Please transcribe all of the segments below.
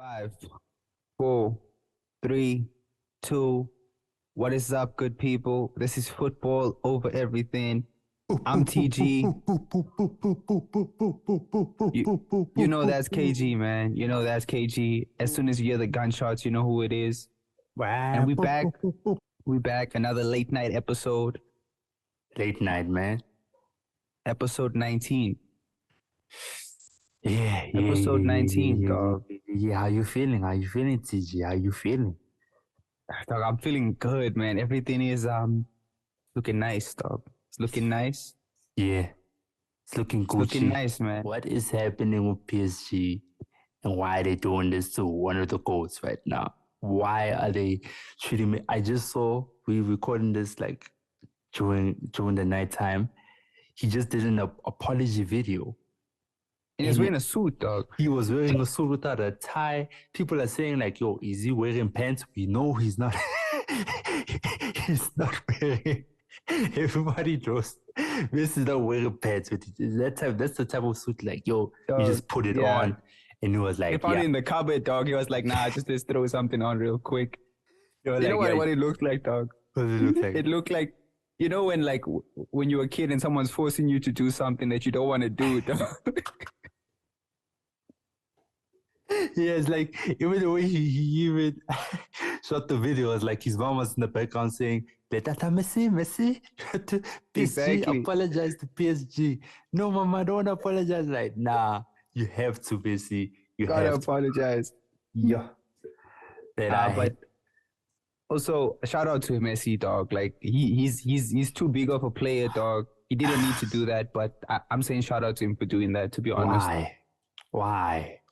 Five, four, three, two. What is up, good people? This is football over everything. I'm TG. You know that's KG, man. You know that's KG. As soon as you hear the gunshots, you know who it is. And we back. We back. Another late night episode. Late night, man. Episode 19. Yeah. Episode 19, dog. Yeah, how you feeling? How you feeling, TG? How you feeling? Dog, I'm feeling good, man. Everything is looking nice, dog. It's looking nice. Yeah. It's looking Gucci. It's looking nice, man. What is happening with PSG and why are they doing this to one of the GOATs right now? Why are they treating me? I just saw we recording this like during the nighttime. He just did an apology video. And he's wearing a suit, dog. He was wearing a suit without a tie. People are saying like, yo, is he wearing pants? We know he's not. He's not wearing. Everybody knows this is not wearing pants. That's the type of suit like, yo, Dog, you just put it on. And he was like, he found it in the cupboard, dog. He was like, nah, just throw something on real quick. You know what it looked like, dog? What does it look like? It looked like, you know, when you're a kid and someone's forcing you to do something that you don't want to do, dog. Yeah, it's like, even the way he even shot the video, was like his mom was in the background saying, Tata Messi, to Exactly. apologize to PSG. No, mama, don't apologize. Like, nah, you have to, Messi. You Gotta have to. apologize. Yeah. But also, shout out to Messi, dog. Like, he's too big of a player, dog. He didn't need to do that, but I'm saying shout out to him for doing that, to be honest.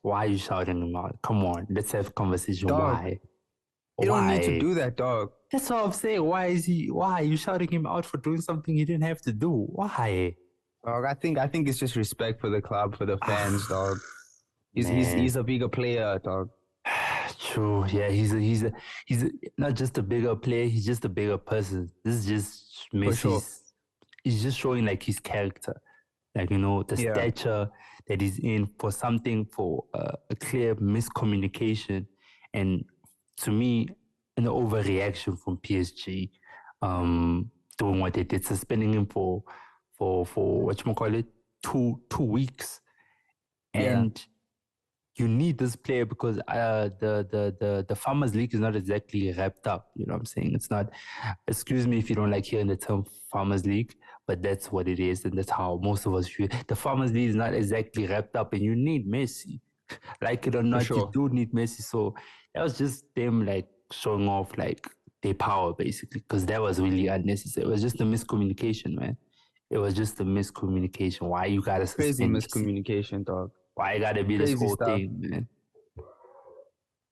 Why are you shouting him out? Come on, let's have a conversation. Dog, Why? You don't need to do that, dog. That's what I'm saying. Why are you shouting him out for doing something he didn't have to do? Why? Dog, I think it's just respect for the club, for the fans, dog. He's a bigger player, dog. True. Yeah, he's not just a bigger player, he's just a bigger person. This is just Messi's. Sure. He's just showing like his character. Like, you know, the stature that he's in for something, for a clear miscommunication. And to me, an overreaction from PSG, doing what they did, suspending him for whatchamacallit, 2 weeks. And you need this player because the Farmers League is not exactly wrapped up. You know what I'm saying? It's not, excuse me if you don't like hearing the term Farmers League, but that's what it is, and that's how most of us feel. The Farmers League is not exactly wrapped up, and you need Messi. Like it or not, you do need Messi. So that was just them like showing off like their power, basically, because that was really unnecessary. It was just a miscommunication, man. It was just a miscommunication. Why you gotta suspend Crazy miscommunication, dog. Why you gotta be this whole thing, man?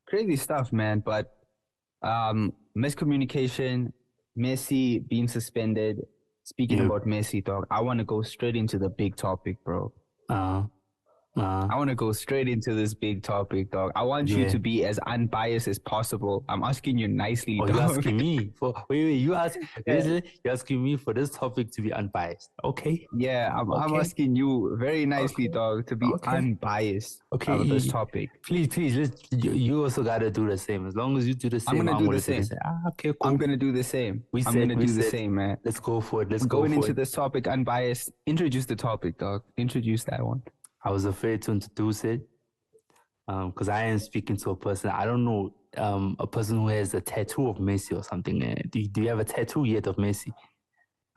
Crazy stuff, man. But miscommunication, Messi being suspended. Speaking about Messi, dog, I want to go straight into the big topic, bro. I want to go straight into this big topic, dog. I want you to be as unbiased as possible. I'm asking you nicely, dog. You're asking me for you're asking me for this topic to be unbiased. Okay. Yeah, I'm asking you very nicely, dog, to be unbiased about this topic. Please, you also gotta do the same. As long as you do the same, I'm gonna do the same. Okay, cool. I'm gonna do the same. I'm gonna do the same, man. Let's go for it. Going into this topic unbiased. Introduce the topic, dog. Introduce that one. I was afraid to introduce it because I am speaking to a person. I don't know, a person who has a tattoo of Messi or something. Do you have a tattoo yet of Messi?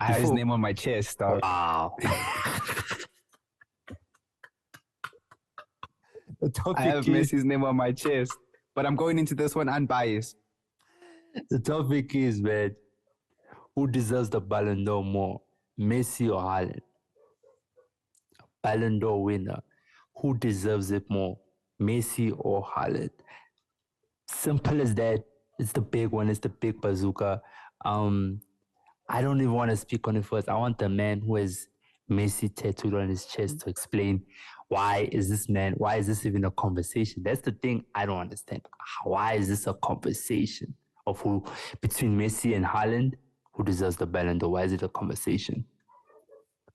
I have his name on my chest, dog. Wow. I have Messi's name on my chest, but I'm going into this one unbiased. The topic is, man, who deserves the Ballon d'Or more, Messi or Haaland? Ballon d'Or winner, who deserves it more, Messi or Haaland? Simple as that. It's the big one. It's the big bazooka. I don't even want to speak on it first. I want the man who has Messi tattooed on his chest to explain why is this even a conversation? That's the thing I don't understand. Why is this a conversation of who between Messi and Haaland, who deserves the Ballon d'Or? Why is it a conversation?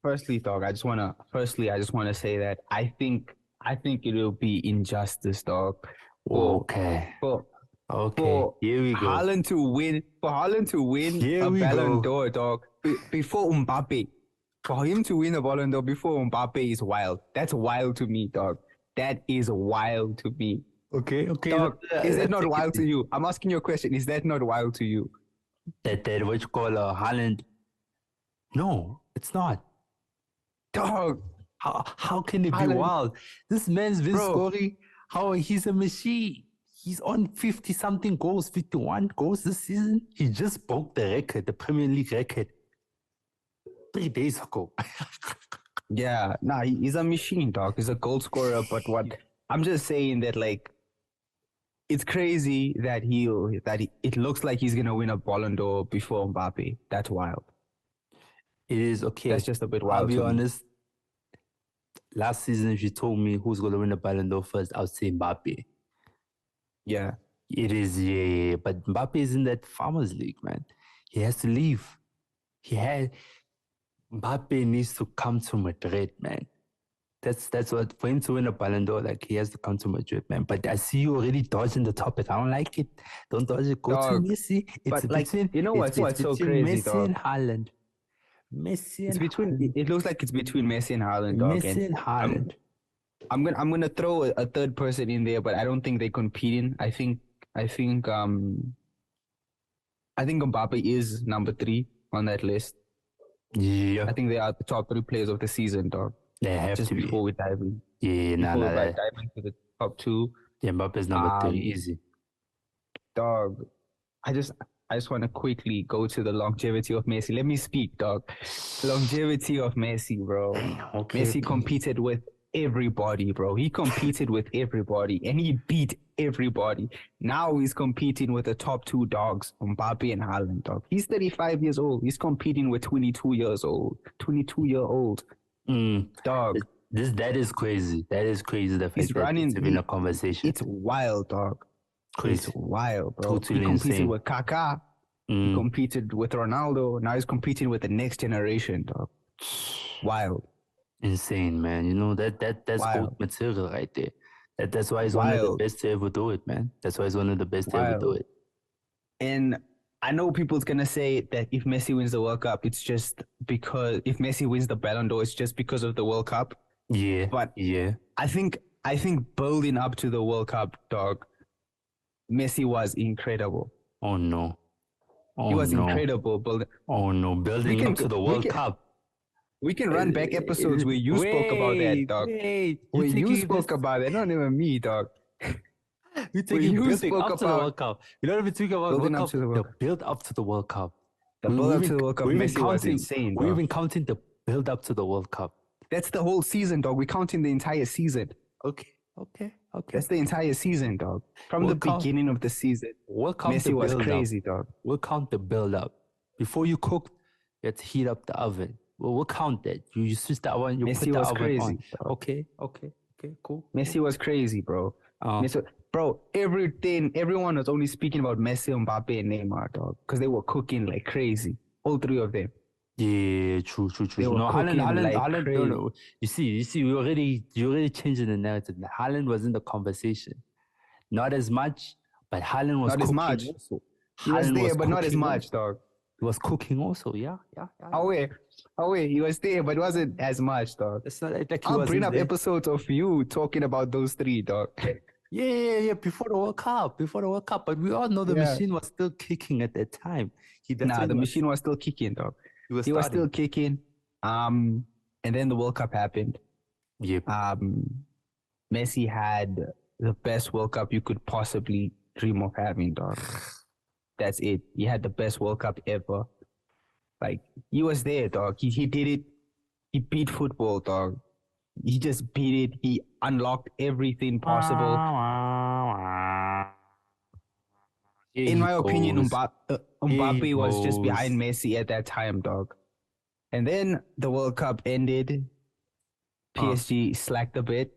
Firstly, dog, I just wanna say that I think it'll be injustice, dog. Okay. Here we go. Haaland to win Here a we Ballon go. d'Or, dog, before Mbappe. For him to win a Ballon d'Or before Mbappe is wild. That's wild to me, dog. That is wild to me. Okay. Dog, is that not wild to you? I'm asking you a question. Is that not wild to you? That what you call Haaland? No, it's not. Dog. How can it be wild? This man's been scoring. He's a machine. He's on 50-something goals, 51 goals this season. He just broke the record, the Premier League record, 3 days ago. Yeah, he's a machine, dog. He's a goal scorer, but what? I'm just saying that, like, it's crazy that it looks like he's gonna win a Ballon d'Or before Mbappe. That's wild. It is okay. That's just a bit wild. I'll be honest. Last season, if you told me who's gonna win a Ballon d'Or first, I would say Mbappe. Yeah. It is, yeah. But Mbappe is in that Farmers League, man. He has to leave. Mbappe needs to come to Madrid, man. That's what, for him to win a Ballon d'Or, like, he has to come to Madrid, man. But I see you already dodging the topic. I don't like it. Don't dodge it. Go to Messi. It's between, you know what's so crazy, Messi and Haaland. It looks like it's between Messi and Haaland, dog. Messi and Haaland. I'm gonna throw a third person in there, but I don't think they're competing. I think Mbappe is number 3 on that list. Yeah. I think they are the top 3 players of the season, dog. They have just to before we dive in. Yeah, dive into the top 2. Yeah, Mbappe's number 3, easy. Dog, I just want to quickly go to the longevity of Messi. Let me speak, dog. Longevity of Messi, bro. Okay. Messi competed with everybody, bro. He competed with everybody and he beat everybody. Now he's competing with the top 2 dogs, Mbappe and Haaland, dog. He's 35 years old. He's competing with 22-year-old. Dog. That is crazy. That is crazy. The fact he's running in a conversation. It's wild, dog. Crazy. It's wild, bro. Totally he competed insane. with Kaká. He competed with Ronaldo. Now he's competing with the next generation, dog. Wild. Insane, man. You know, that's gold material right there. That's why he's one of the best to ever do it, man. That's why he's one of the best to ever do it. And I know people's gonna say that if Messi wins the World Cup, it's just because if Messi wins the Ballon d'Or, it's just because of the World Cup. Yeah. But yeah, I think building up to the World Cup, dog, Messi was incredible. Oh no. He was incredible. Building up to the World Cup. We can run back episodes where you spoke about that, dog. Where you spoke about that, not even me, dog. We take building up to the World Cup. You don't even think about World Cup. The build up to the World Cup. The build up to the World Cup. Messi was insane. We're even counting the build up to the World Cup. That's the whole season, dog. We're counting the entire season. Okay. That's the entire season, dog. From the beginning of the season, Messi was crazy, dog. We'll count the build up. Before you cook, you have to heat up the oven. We'll count that. You switch that one. You Messi put the was oven crazy. on. Okay, cool. Messi was crazy, bro. Bro, everyone was only speaking about Messi, Mbappe, and Neymar, dog, because they were cooking like crazy. All 3 of them. Yeah, true. No, Haaland. No. You see, you're already changing the narrative. Haaland was in the conversation, not as much, but Haaland was not as much. Also. He was there, but not as much, dog. He was cooking also, yeah. Oh wait, he was there, but it wasn't as much, dog. It's not like I'll bring up episodes of you talking about those 3, dog. Yeah. Before the World Cup, but we all know the machine was still kicking at that time. The machine was still kicking, dog. He was still kicking. And then the World Cup happened. Yep. Messi had the best World Cup you could possibly dream of having, dog. That's it. He had the best World Cup ever. Like, he was there, dog. He did it. He beat football, dog. He just beat it. He unlocked everything possible. In my opinion, Mbappe was just behind Messi at that time, dog. And then the World Cup ended. PSG slacked a bit.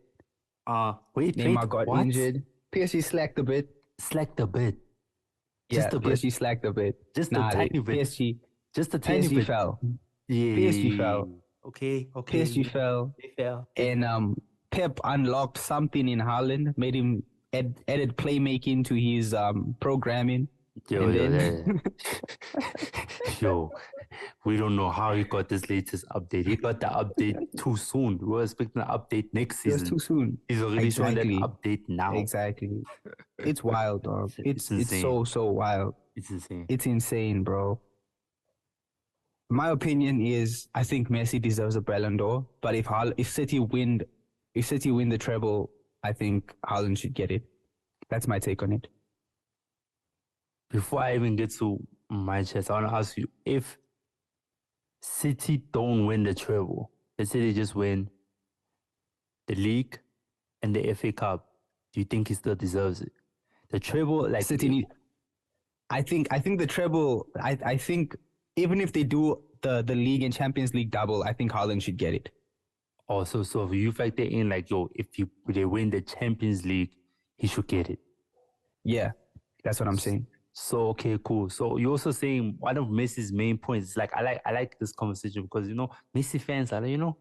Neymar got injured. PSG slacked a bit. Just a bit. PSG slacked a bit. Just a tiny bit. Just a tiny bit. Fell. Yeah. PSG fell. Okay. PSG fell. They fell. And Pep unlocked something in Haaland, made him added playmaking to his programming. Yo, we don't know how he got this latest update. He got the update too soon. We were expecting an update next season. It was too soon. He's already showing that update now. Exactly. It's wild, dog. It's so wild. It's insane. It's insane, bro. My opinion is I think Messi deserves a Ballon d'Or, but if City win the treble, I think Haaland should get it. That's my take on it. Before I even get to my chest, I want to ask you, if City don't win the treble, let's say they just win the league and the FA Cup, do you think he still deserves it? The treble, like City I think the treble, I think even if they do the league and Champions League double, I think Haaland should get it. Oh, so if you factor in like, yo, if they win the Champions League, he should get it. Yeah, that's what I'm saying. So okay, cool. So you're also saying one of Messi's main points is like I like this conversation because Messi fans are you're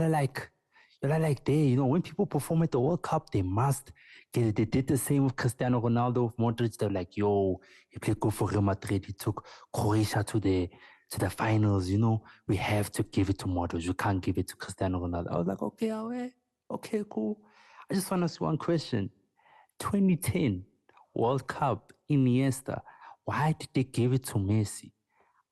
like they when people perform at the World Cup they must get it. They did the same with Cristiano Ronaldo, with Modric. They're like, yo, he played good for Real Madrid. He took Croatia to the finals. We have to give it to Modric. We can't give it to Cristiano Ronaldo. I was like, okay, cool. I just want to ask one question. 2010 World Cup, Iniesta, why did they give it to Messi?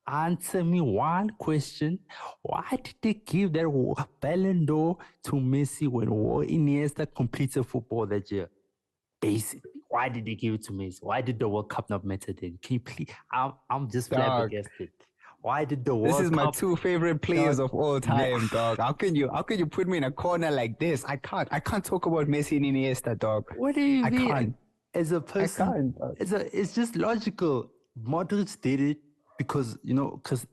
Answer me one question. Why did they give that Ballon d'Or to Messi when Iniesta completed football that year? Basically, why did they give it to Messi? Why did the World Cup not matter then? Can you please? I'm just flabbergasted. Why did the World Cup? This is my two favorite players of all time, dog. How can you put me in a corner like this? I can't talk about Messi and Iniesta, dog. What do you mean? I can't. As a person, it's just logical. Modric did it because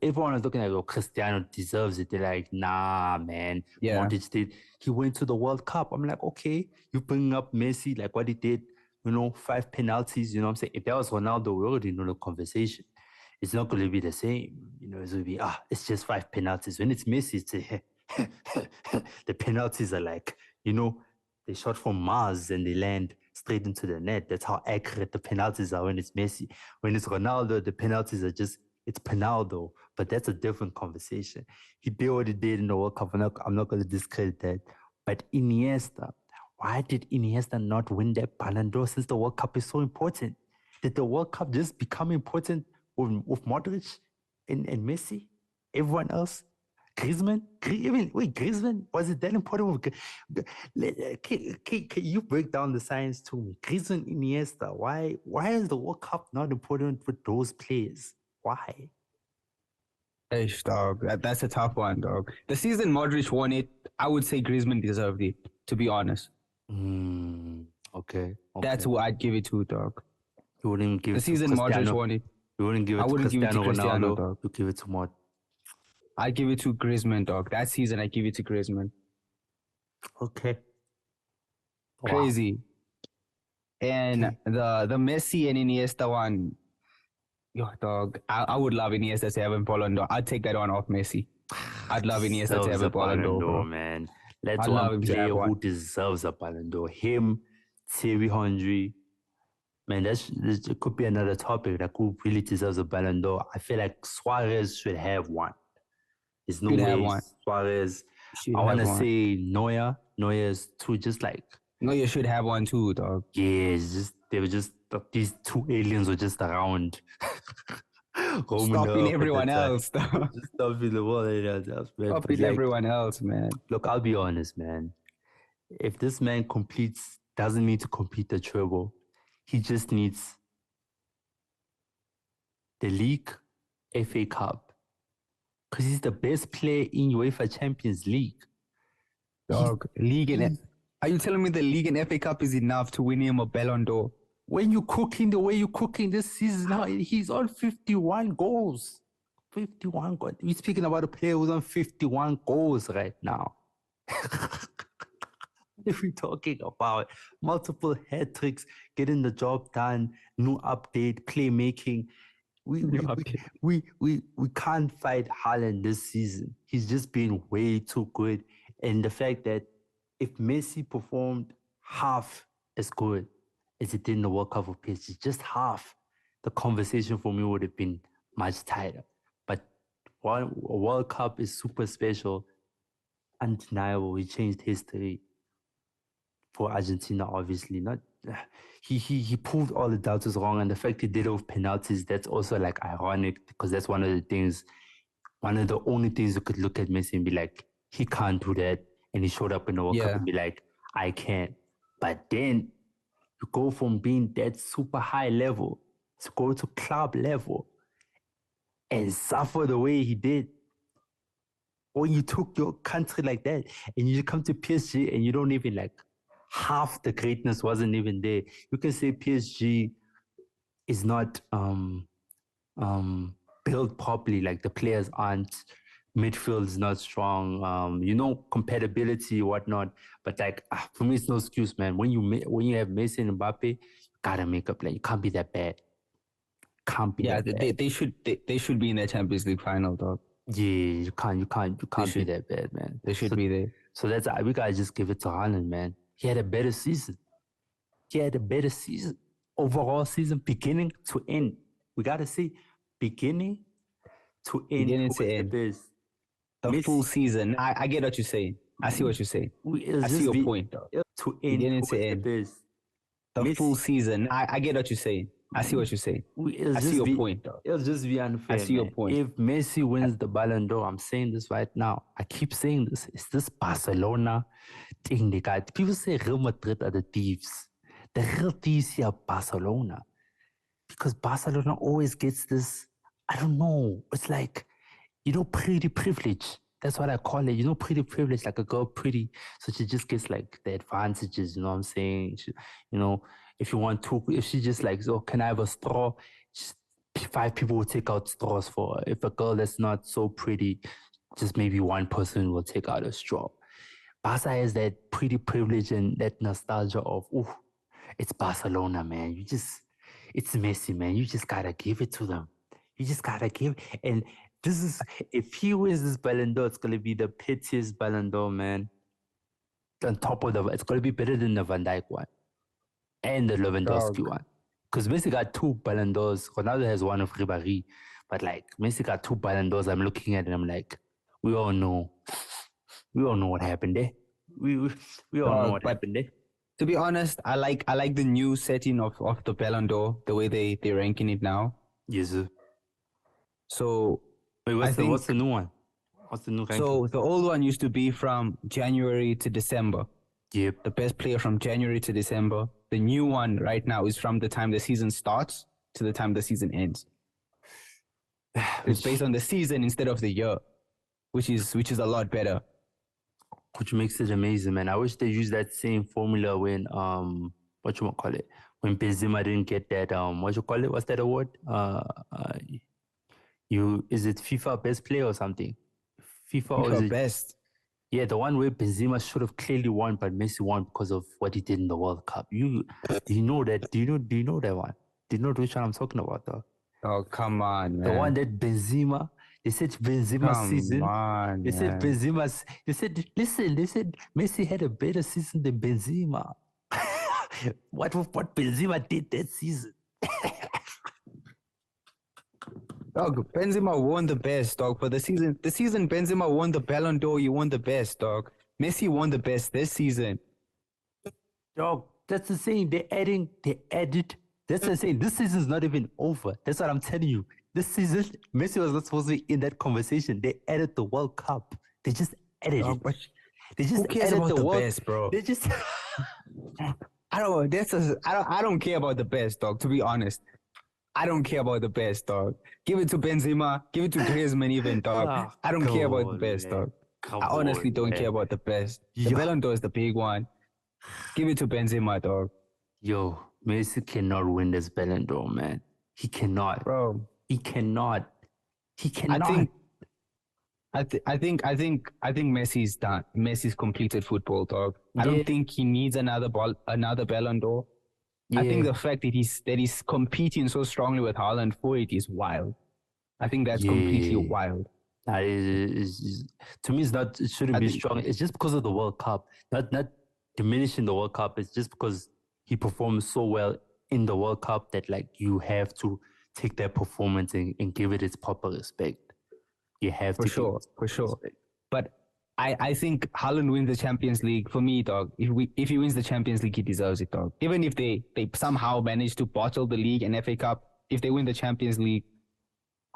everyone is looking at Cristiano deserves it. They're like, nah, man. Yeah. Modric did. He went to the World Cup. I'm like, okay, you bring up Messi like what he did. 5 penalties. You know what I'm saying? If that was Ronaldo, we already know the conversation. It's not going to be the same. It's going to be it's just 5 penalties. When it's Messi, it's the penalties are like they shot from Mars and they land straight into the net. That's how accurate the penalties are when it's Messi. When it's Ronaldo, the penalties are it's Ronaldo. But that's a different conversation. He did what he did in the World Cup. I'm not going to discredit that. But Iniesta, why did Iniesta not win that Ballon d'Or since the World Cup is so important? Did the World Cup just become important with Modric and Messi? Everyone else? Griezmann? Griezmann? Was it that important? Can you break down the science to me? Griezmann, Iniesta, why is the World Cup not important for those players? Why? Hey, dog. That's a tough one, dog. The season Modric won it, I would say Griezmann deserved it, to be honest. Okay. That's who I'd give it to, dog. You wouldn't give the season Modric won it. You wouldn't give it to Cristiano Ronaldo, dog. You give it to Mod. I give it to Griezmann, dog. That season, I give it to Griezmann. Okay. Wow. Crazy. And the Messi and Iniesta one, yo, dog. I would love Iniesta to have a Ballon d'Or. I'd take that one off Messi. I'd love Iniesta to have a Ballon d'Or, man. Let's one player who deserves a Ballon d'Or. Him, Thierry Henry. Man, it could be another topic that who really deserves a Ballon d'Or. I feel like Suarez should have one. There's no way Suarez. I want to say Neuer. Neuer's too, just like. Neuer should have one too, dog. Yeah, they were just, these two aliens were just around. Stopping everyone else, dog. Just stopping the world. Stopping everyone else, man. Look, I'll be honest, man. If this man doesn't need to complete the treble, he just needs the league, FA Cup. Because he's the best player in UEFA Champions League. Dog, are you telling me the league and FA Cup is enough to win him a Ballon d'Or? When you're cooking the way you're cooking this season now, he's on 51 goals. 51 goals. We're speaking about a player who's on 51 goals right now. If we're talking about multiple hat tricks, getting the job done, new update, playmaking, we can't fight Haaland this season. He's just been way too good. And the fact that if Messi performed half as good, as he did in the World Cup for PSG. Just half. The conversation for me would have been much tighter. But while a World Cup is super special, undeniable, he changed history for Argentina, obviously. Not he pulled all the doubters wrong, and the fact he did it with penalties, that's also like ironic, because that's one of the only things you could look at Messi and be like, he can't do that. And he showed up in the World Cup and be like, I can't. But then you go from being that super high level to go to club level and suffer the way he did. Or you took your country like that and you come to PSG and you don't even like, half the greatness wasn't even there. You can say PSG is not built properly, like the players aren't, midfield is not strong, compatibility, whatnot. But like, for me, it's no excuse, man. When you have Messi and Mbappe, you gotta make a play. You can't be that bad. Can't be that bad. They should be in the Champions League final, dog. Yeah, you can't be that bad, man. They should be there. So that's, we gotta just give it to Haaland, man. He had a better season. Overall season, beginning to end. We gotta see, beginning to end. The full season. I get what you're saying. I see what you're saying. I see your point, though. To end. The full season. I get what you're saying. I see what you're saying. I see your point, though. It'll just be unfair. I see your point. If Messi wins the Ballon d'Or, I'm saying this right now. I keep saying this. It's this Barcelona thing they got. People say Real Madrid are the thieves. The real thieves here are Barcelona. Because Barcelona always gets this, I don't know, it's like, pretty privilege. That's what I call it. Pretty privilege, like a girl pretty. So she just gets like the advantages, you know what I'm saying? She, if she just like, oh, can I have a straw? 5 people will take out straws for her. If a girl that's not so pretty, just maybe one person will take out a straw. Barca has that pretty privilege and that nostalgia of, it's Barcelona, man. It's Messi, man. You just gotta give it to them. And this is, if he wins this Ballon d'Or, it's gonna be the pettiest Ballon d'Or, man. On top of it's gonna be better than the Van Dijk one and the Lewandowski one. Because Messi got 2 Ballon d'Ors. Ronaldo has one of Ribéry. But like, Messi got 2 Ballon d'Ors. I'm looking at it and I'm like, we all know what happened there. We all know what happened there. To be honest, I like the new setting of the Ballon d'Or, the way they're ranking it now. Yes, sir. So wait, what's the new one? What's the new ranking? So the old one used to be from January to December. Yep. The best player from January to December. The new one right now is from the time the season starts to the time the season ends. It's based on the season instead of the year, which is a lot better. Which makes it amazing, man. I wish they used that same formula when when Benzema didn't get that what's that award? Is it FIFA best player or something? FIFA or is it best? Yeah, the one where Benzema should have clearly won, but Messi won because of what he did in the World Cup. Do you know that? Do you know that one? Do you know which one I'm talking about, though? Oh, come on, man. The one that Benzema. They said Benzema's season. They said Benzema's. They said Messi had a better season than Benzema. What Benzema did that season? Dog, Benzema won the best, dog. For the season Benzema won the Ballon d'Or, you won the best, dog. Messi won the best this season. Dog, that's the same. They added. That's the same. This season's not even over. That's what I'm telling you. This season, Messi was not supposed to be in that conversation. They added the World Cup. They just added it. They just who cares added about the best, bro? They just. I don't care about the best, dog. To be honest, I don't care about the best, dog. Give it to Benzema. Give it to Griezmann, even, dog. I don't care about the best, dog. I honestly don't care about the best. The Ballon d'Or is the big one. Give it to Benzema, dog. Yo, Messi cannot win this Ballon d'Or, man. He cannot, bro. He cannot. I think Messi's done. Messi's completed football, dog. Yeah. I don't think he needs another Ballon d'Or. Yeah. I think the fact that he's competing so strongly with Haaland for it is wild. I think that's completely wild. To me, it shouldn't be strong. It's just because of the World Cup. Not diminishing the World Cup. It's just because he performed so well in the World Cup that like you have to take that performance and give it its proper respect. You have to for sure. But I think Haaland wins the Champions League. For me, dog, if he wins the Champions League, he deserves it, dog. Even if they somehow manage to bottle the league and FA Cup, if they win the Champions League,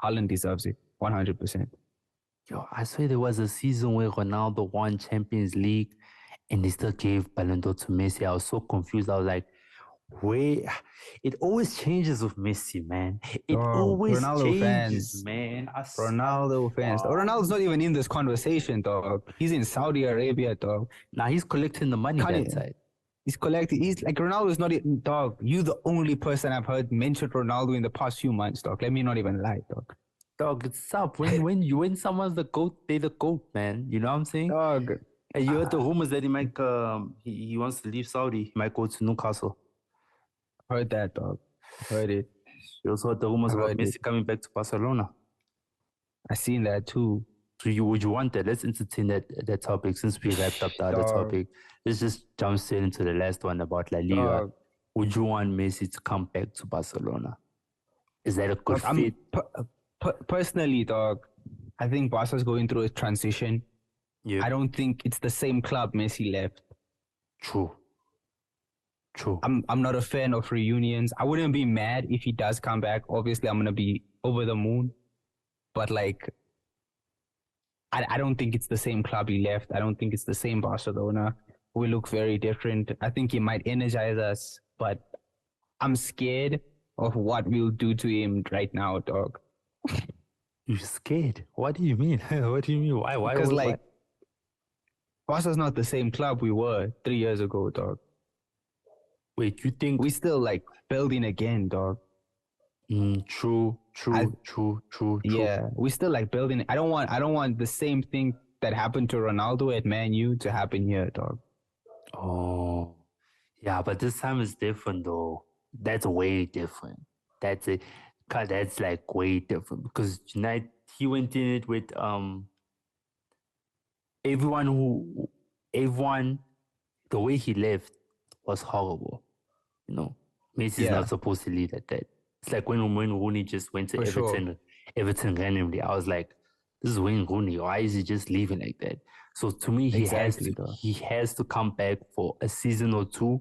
Haaland deserves it, 100%. Yo, I swear there was a season where Ronaldo won Champions League and they still gave Ballon d'Or to Messi. I was so confused. I was like, wait, it always changes with Messi, man. It always Ronaldo changes, fans. man. Ronaldo fans. Ronaldo's not even in this conversation, dog. He's in Saudi Arabia, dog. Now he's collecting the money that side. He's collecting. He's like, Ronaldo's not, dog. You the only person I've heard mention Ronaldo in the past few months, dog. Let me not even lie, dog. Dog, it's up. When someone's the GOAT, they're the GOAT, man. You know what I'm saying? Dog. And you heard the rumors that he might he wants to leave Saudi. He might go to Newcastle. Heard that, dog. Heard it. You also heard the rumors about Messi coming back to Barcelona. I seen that too. So would you want that? Let's entertain that topic since we wrapped up the other topic. Let's just jump straight into the last one about La Liga. Dog. Would you want Messi to come back to Barcelona? Is that a good fit? Personally, dog, I think Barca's going through a transition. Yeah. I don't think it's the same club Messi left. True. I'm not a fan of reunions. I wouldn't be mad if he does come back. Obviously, I'm gonna be over the moon. But like, I don't think it's the same club he left. I don't think it's the same Barcelona. We look very different. I think he might energize us, but I'm scared of what we'll do to him right now, dog. You're scared? What do you mean? What do you mean? Why? Because like, Barca's not the same club we were 3 years ago, dog. Wait, you think we still like building again, dog? True. Yeah, we still like building. I don't want the same thing that happened to Ronaldo at Man U to happen here, dog. Oh, yeah, but this time is different though. That's way different. That's like way different because tonight he went in it with everyone. The way he left was horrible. You know, Messi's not supposed to leave like that. It's like when Rooney just went to Everton randomly. I was like, this is Wayne Rooney. Why is he just leaving like that? So to me, he has to come back for a season or two.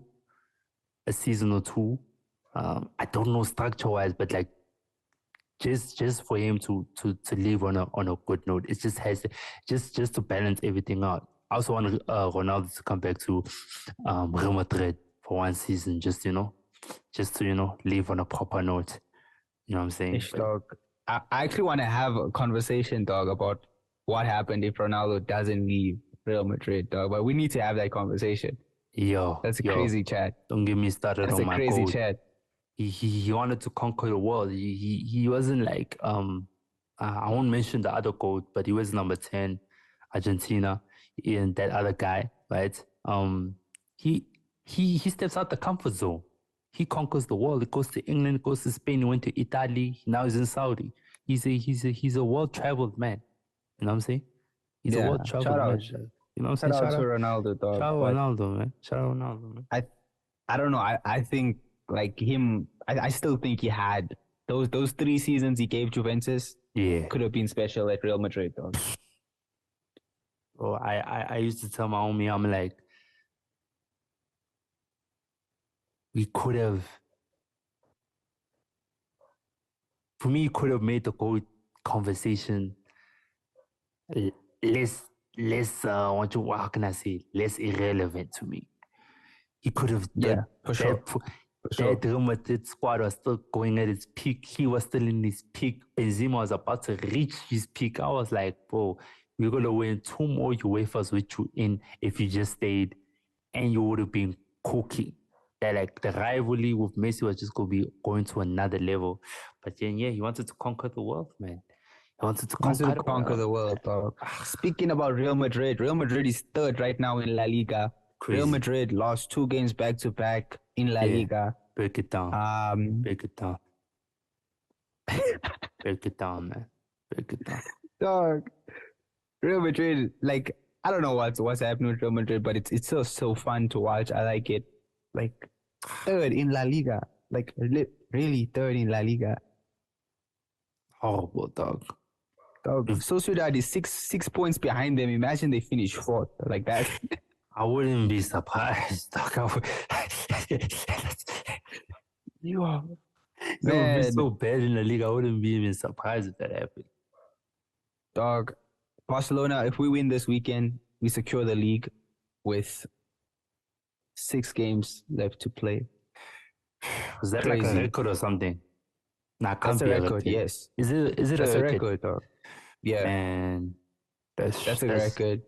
I don't know structure-wise, but like just for him to leave on a good note. It just has just to balance everything out. I also want Ronaldo to come back to Real Madrid for one season, just to leave on a proper note. You know what I'm saying? Dog. I actually want to have a conversation, dog, about what happened if Ronaldo doesn't leave Real Madrid, dog. But we need to have that conversation. That's a crazy chat. Don't get me started on my crazy chat. He wanted to conquer the world. He wasn't like I won't mention the other GOAT, but he was number 10, Argentina, and that other guy, right? He steps out the comfort zone. He conquers the world. He goes to England, goes to Spain, he went to Italy, now he's in Saudi. He's a world-traveled man. You know what I'm saying? He's a world-traveled man. You know what I'm saying? Shout out to Ronaldo, dog. Shout out Ronaldo, man. Shout out Ronaldo, man. I don't know. I think like him, I still think he had those 3 seasons he gave Juventus. Yeah, could have been special at Real Madrid, dog. Oh, I used to tell my homie, I'm like, we could have. For me, could have made the GOAT conversation less how can I say, less irrelevant to me. He could have done for sure. That Real Madrid squad was still going at its peak. He was still in his peak. Benzema was about to reach his peak. I was like, bro, we're going to win 2 more UEFAs with you in if you just stayed, and you would have been cooking. That like the rivalry with Messi was just going to be going to another level. But then, he wanted to conquer the world, man. He wanted to conquer the world, dog. Speaking about Real Madrid is 3rd right now in La Liga. Crazy. Real Madrid lost 2 games back-to-back in La Liga. Break it down. Break it down. Break it down, man. Break it down. Dog. Real Madrid, like, I don't know what's happening with Real Madrid, but it's so fun to watch. I like it. Like, Third in La Liga. Like, really third in La Liga. Horrible, dog. Sociedad is six points behind them. Imagine they finish fourth like that. I wouldn't be surprised, dog. You are. It would be so bad in the league. I wouldn't be even surprised if that happened. Dog, Barcelona, if we win this weekend, we secure the league with 6 games left to play. Was that like a record or something? Nah, that's a record, yes. Is it that's a record, dog? Yeah. Man, that's a record.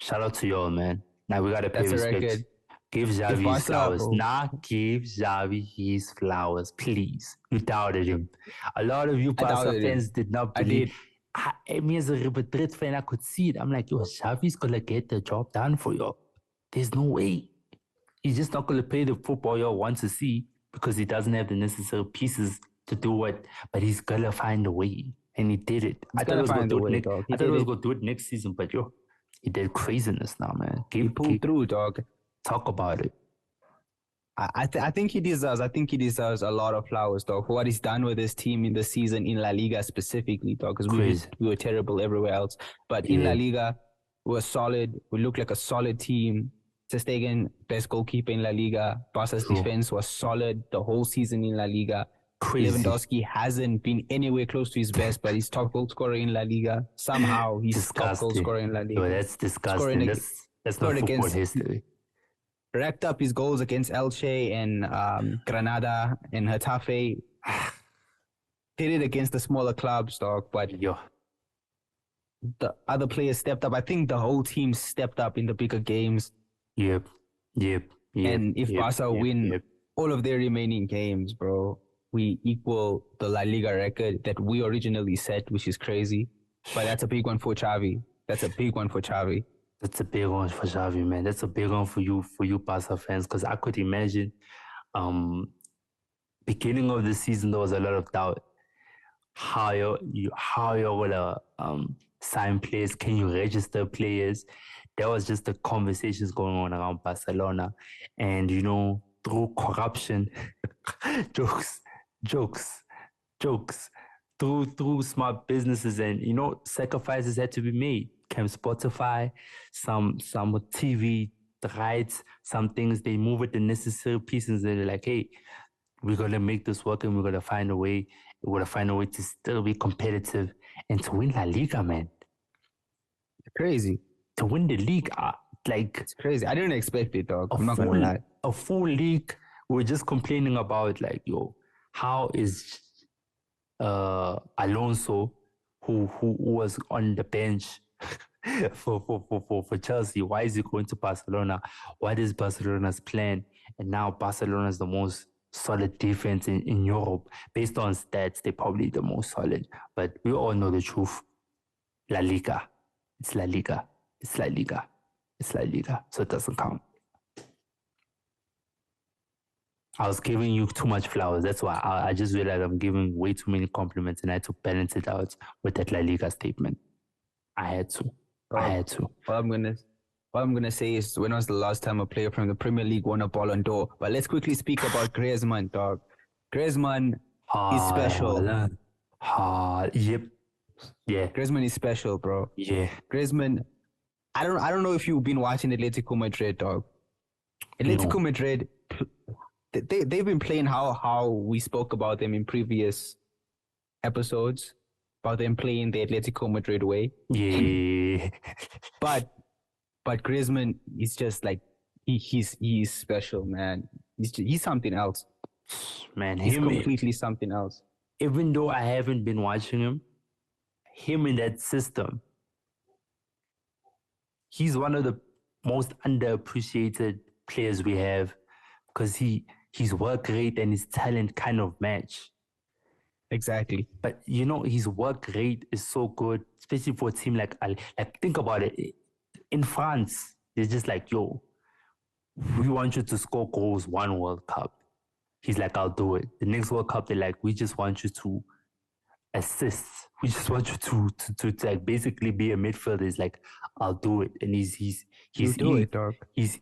Shout out to y'all, man. Now we gotta pay respect. Give Xavi his flowers. Give Xavi his flowers, please. You doubted him. A lot of you Barca fans did not believe. Me as a Real Madrid fan, I could see it. I'm like, yo, Xavi's gonna get the job done for you. There's no way. He's just not gonna play the football y'all want to see because he doesn't have the necessary pieces to do it. But he's gonna find a way, and he did it. I thought he was gonna do it next season, but yo, he did craziness now, man. He pulled through, dog. Talk about it. I think he deserves. I think he deserves a lot of flowers, dog, for what he's done with his team in the season in La Liga specifically, dog. Because we were terrible everywhere else, but in La Liga, we were solid. We looked like a solid team. Ter Stegen, best goalkeeper in La Liga. Barca's defense was solid the whole season in La Liga. Lewandowski hasn't been anywhere close to his best, but he's top goal scorer in La Liga. Somehow he's top goal scorer in La Liga. Yo, that's disgusting. That's not football history. Racked up his goals against Elche and Granada and Getafe. Did it against the smaller clubs, dog. But the other players stepped up. I think the whole team stepped up in the bigger games. Yep. And if Barca win all of their remaining games, bro, we equal the La Liga record that we originally set, which is crazy. But that's a big one for Xavi. That's a big one for Xavi. That's a big one for Xavi, man. That's a big one for you Barca fans, because I could imagine beginning of the season there was a lot of doubt. How you will sign players? Can you register players? There was just the conversations going on around Barcelona, and through corruption, jokes, through smart businesses, and sacrifices had to be made. Came Spotify, some TV rights, some things, they move with the necessary pieces. They're like, hey, we're gonna make this work, and we're gonna find a way. We're gonna find a way to still be competitive and to win La Liga, man. Crazy. To win the league, it's crazy. I didn't expect it, dog. I'm not gonna lie. A full league. We're just complaining about how is Alonso, who was on the bench for Chelsea, why is he going to Barcelona? What is Barcelona's plan? And now Barcelona is the most solid defense in Europe. Based on stats, they're probably the most solid. But we all know the truth. La Liga. It's La Liga. It's La Liga. It's La Liga. So it doesn't count. I was giving you too much flowers. That's why I just realized I'm giving way too many compliments, and I had to balance it out with that La Liga statement. I had to. All I'm gonna say is, when was the last time a player from the Premier League won a Ballon d'Or? But let's quickly speak about Griezmann, dog. Griezmann is special. Yep. Yeah. Griezmann is special, bro. Yeah. Griezmann. I don't know if you've been watching Atletico Madrid, dog. Atletico Madrid, they've been playing how we spoke about them in previous episodes, about them playing the Atletico Madrid way. Yeah. But Griezmann is just like, he's special, man. He's something else. Man, he's completely something else. Even though I haven't been watching him in that system, he's one of the most underappreciated players we have, because his work rate and his talent kind of match. Exactly. But his work rate is so good, especially for a team like think about it. In France, they're just like, yo, we want you to score goals one World Cup. He's like, I'll do it. The next World Cup, they're like, we just want you to assist. We just want you to like basically be a midfielder. He's like, I'll do it. And his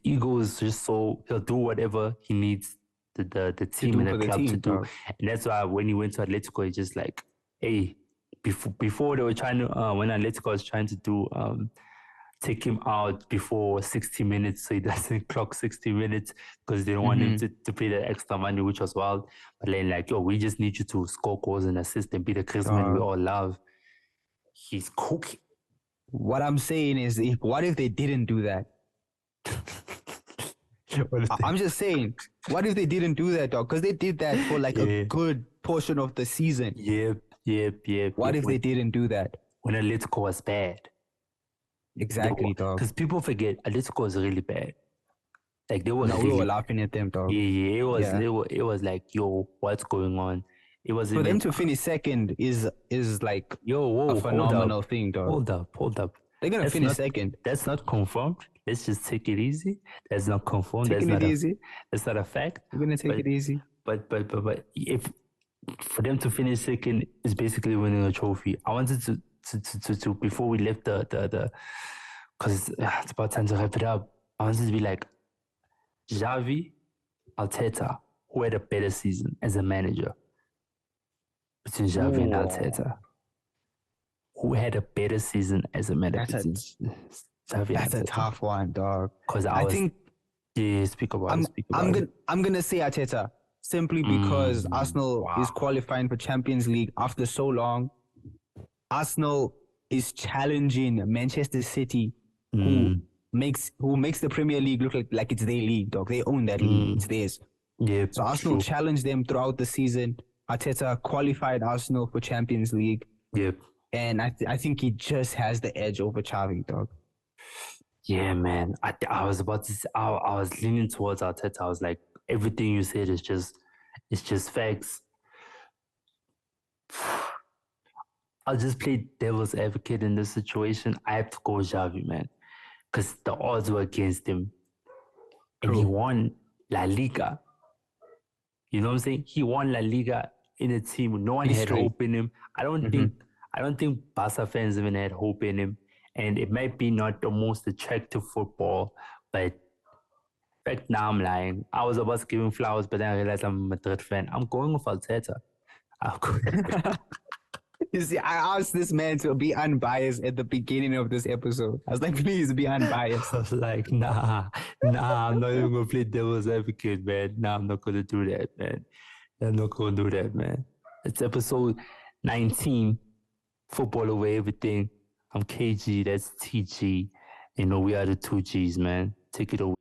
ego is just so, he'll do whatever he needs the team and the club to do. And that's why when he went to Atletico, he just like, hey, before they were trying to, when Atletico was trying to do, take him out before 60 minutes so he doesn't clock 60 minutes because they don't want him to pay the extra money, which was wild. But then like, yo, we just need you to score goals and assist and be the charisma we all love. He's cooking. What I'm saying is, what if they didn't do that? I'm just saying, what if they didn't do that, dog? Because they did that for like a good portion of the season. Yep. What if they didn't do that? When Atletico was bad. Exactly, dog. Because people forget Atletico was really bad. Like they were. No, we were laughing at them, dog. Yeah. It was like, yo, what's going on? It was for them to finish second is like a phenomenal thing, dog. Hold up. They're gonna finish second. That's not confirmed. Let's just take it easy. That's not confirmed. Taking it easy. That's not a fact. We're gonna take it easy. But if for them to finish second is basically winning a trophy. I wanted to before we left the because it's about time to wrap it up. I wanted to be like Xavi, Arteta, who had a better season as a manager between Xavi and Arteta. Who had a better season as a manager? That's a tough one, dog. Because I think speak about it. I'm gonna say Arteta simply because Arsenal is qualifying for Champions League after so long. Arsenal is challenging Manchester City, who makes the Premier League look like it's their league, dog. They own that league; it's theirs. Yeah. So Arsenal challenged them throughout the season. Arteta qualified Arsenal for Champions League. Yep. And I think he just has the edge over Xavi, dog. Yeah, man. I was about to say, I was leaning towards Arteta. I was like, everything you said is just facts. I'll just play devil's advocate in this situation. I have to go with Xavi, man. Because the odds were against him. And he won La Liga. You know what I'm saying? He won La Liga in a team. No one had hope in him. I don't think Barca fans even had hope in him. And it might be not the most attractive football, but in fact, now I'm lying. I was about to give him flowers, but then I realized I'm a Madrid fan. I'm going with Arteta. You see, I asked this man to be unbiased at the beginning of this episode. I was like, please be unbiased. I was like, nah, I'm not even going to play devil's advocate, man. Nah, I'm not going to do that, man. I'm not going to do that, man. It's episode 19, football over everything. I'm KG, that's TG. You know, we are the two Gs, man. Take it away.